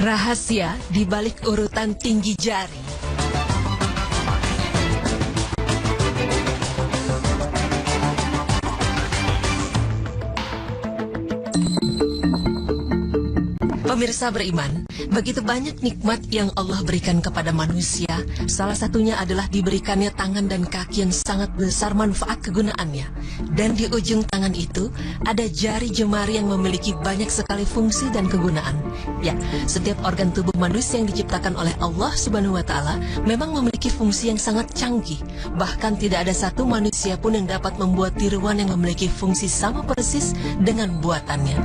Rahasia di balik urutan tinggi jari. Pemirsa beriman, begitu banyak nikmat yang Allah berikan kepada manusia. Salah satunya adalah diberikannya tangan dan kaki yang sangat besar manfaat kegunaannya. Dan di ujung tangan itu ada jari jemari yang memiliki banyak sekali fungsi dan kegunaan. Ya, setiap organ tubuh manusia yang diciptakan oleh Allah Subhanahu wa Ta'ala memang memiliki fungsi yang sangat canggih. Bahkan tidak ada satu manusia pun yang dapat membuat tiruan yang memiliki fungsi sama persis dengan buatannya.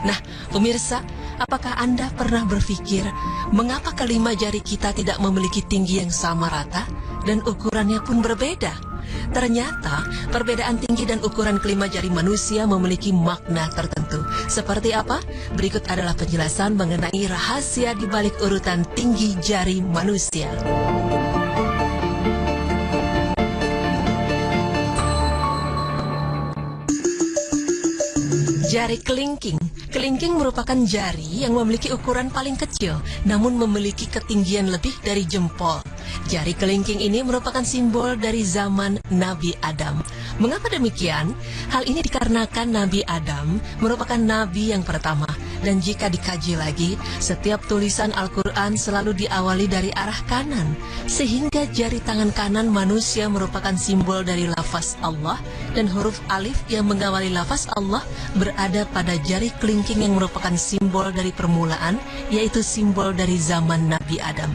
Nah, pemirsa, apakah Anda pernah berpikir mengapa kelima jari kita tidak memiliki tinggi yang sama rata dan ukurannya pun berbeda? Ternyata, perbedaan tinggi dan ukuran kelima jari manusia memiliki makna tertentu. Seperti apa? Berikut adalah penjelasan mengenai rahasia di balik urutan tinggi jari manusia. Jari kelingking. Kelingking merupakan jari yang memiliki ukuran paling kecil, namun memiliki ketinggian lebih dari jempol. Jari kelingking ini merupakan simbol dari zaman Nabi Adam. Mengapa demikian? Hal ini dikarenakan Nabi Adam merupakan nabi yang pertama. Dan jika dikaji lagi, setiap tulisan Al-Quran selalu diawali dari arah kanan. Sehingga jari tangan kanan manusia merupakan simbol dari lafaz Allah. Dan huruf alif yang mengawali lafaz Allah berada pada jari kelingking yang merupakan simbol dari permulaan, yaitu simbol dari zaman Nabi Adam.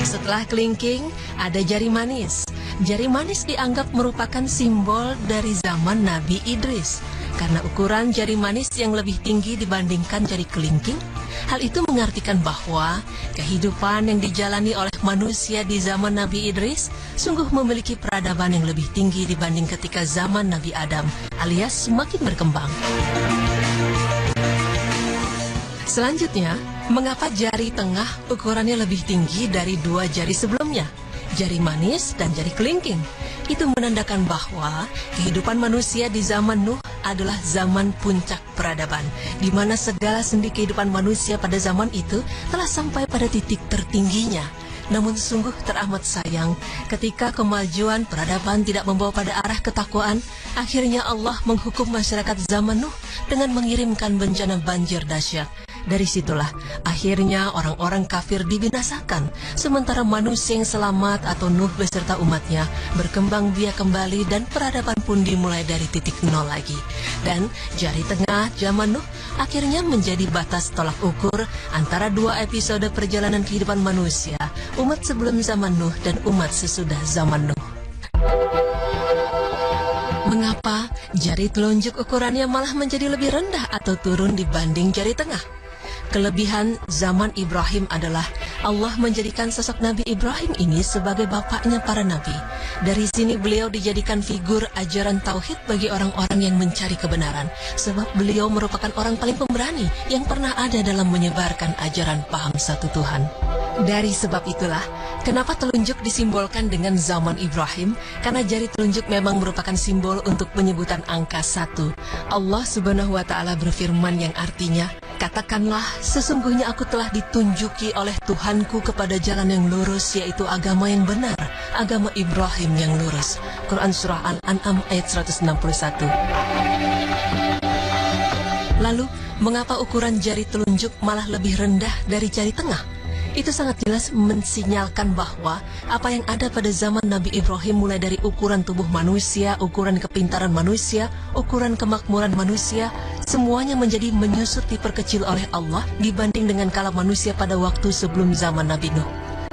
Setelah kelingking, ada jari manis. Jari manis dianggap merupakan simbol dari zaman Nabi Idris. Karena ukuran jari manis yang lebih tinggi dibandingkan jari kelingking, hal itu mengartikan bahwa kehidupan yang dijalani oleh manusia di zaman Nabi Idris sungguh memiliki peradaban yang lebih tinggi dibanding ketika zaman Nabi Adam, alias semakin berkembang. Selanjutnya, mengapa jari tengah ukurannya lebih tinggi dari dua jari sebelumnya? Jari manis dan jari kelingking. Itu menandakan bahwa kehidupan manusia di zaman Nuh adalah zaman puncak peradaban, di mana segala sendi kehidupan manusia pada zaman itu telah sampai pada titik tertingginya. Namun sungguh teramat sayang, ketika kemajuan peradaban tidak membawa pada arah ketakwaan, akhirnya Allah menghukum masyarakat zaman Nuh dengan mengirimkan bencana banjir dahsyat. Dari situlah akhirnya orang-orang kafir dibinasakan, sementara manusia yang selamat atau Nuh beserta umatnya berkembang biak kembali dan peradaban pun dimulai dari titik nol lagi. Dan jari tengah zaman Nuh akhirnya menjadi batas tolak ukur antara dua episode perjalanan kehidupan manusia, umat sebelum zaman Nuh dan umat sesudah zaman Nuh. Mengapa jari telunjuk ukurannya malah menjadi lebih rendah atau turun dibanding jari tengah? Kelebihan zaman Ibrahim adalah Allah menjadikan sosok Nabi Ibrahim ini sebagai bapaknya para nabi. Dari sini beliau dijadikan figur ajaran tauhid bagi orang-orang yang mencari kebenaran, sebab beliau merupakan orang paling pemberani yang pernah ada dalam menyebarkan ajaran paham satu Tuhan. Dari sebab itulah, kenapa telunjuk disimbolkan dengan zaman Ibrahim? Karena jari telunjuk memang merupakan simbol untuk penyebutan angka 1. Allah Subhanahu wa Ta'ala berfirman yang artinya, katakanlah, sesungguhnya aku telah ditunjuki oleh Tuhanku kepada jalan yang lurus, yaitu agama yang benar, agama Ibrahim yang lurus. Quran Surah Al-An'am ayat 161. Lalu, mengapa ukuran jari telunjuk malah lebih rendah dari jari tengah? Itu sangat jelas mensinyalkan bahwa apa yang ada pada zaman Nabi Ibrahim, mulai dari ukuran tubuh manusia, ukuran kepintaran manusia, ukuran kemakmuran manusia, semuanya menjadi menyusut diperkecil oleh Allah dibanding dengan kala manusia pada waktu sebelum zaman Nabi Nuh.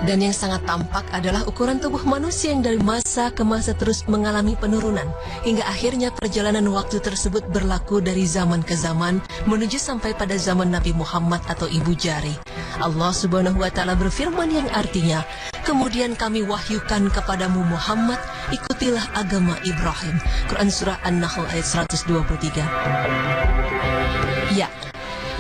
Dan yang sangat tampak adalah ukuran tubuh manusia yang dari masa ke masa terus mengalami penurunan, hingga akhirnya perjalanan waktu tersebut berlaku dari zaman ke zaman menuju sampai pada zaman Nabi Muhammad atau ibu jari. Allah Subhanahu wa Ta'ala berfirman yang artinya, kemudian kami wahyukan kepadamu Muhammad, ikutilah agama Ibrahim. Quran Surah An-Nahl ayat 123. Ya,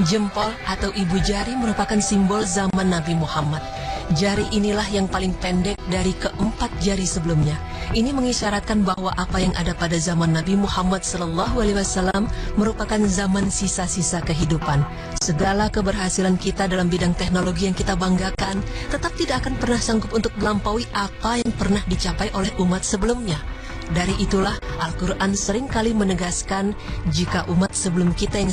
jempol atau ibu jari merupakan simbol zaman Nabi Muhammad. Jari inilah yang paling pendek dari keempat jari sebelumnya. Ini mengisyaratkan bahwa apa yang ada pada zaman Nabi Muhammad SAW merupakan zaman sisa-sisa kehidupan. Segala keberhasilan kita dalam bidang teknologi yang kita banggakan tetap tidak akan pernah sanggup untuk melampaui apa yang pernah dicapai oleh umat sebelumnya. Dari itulah Al-Quran seringkali menegaskan jika umat sebelum kita yang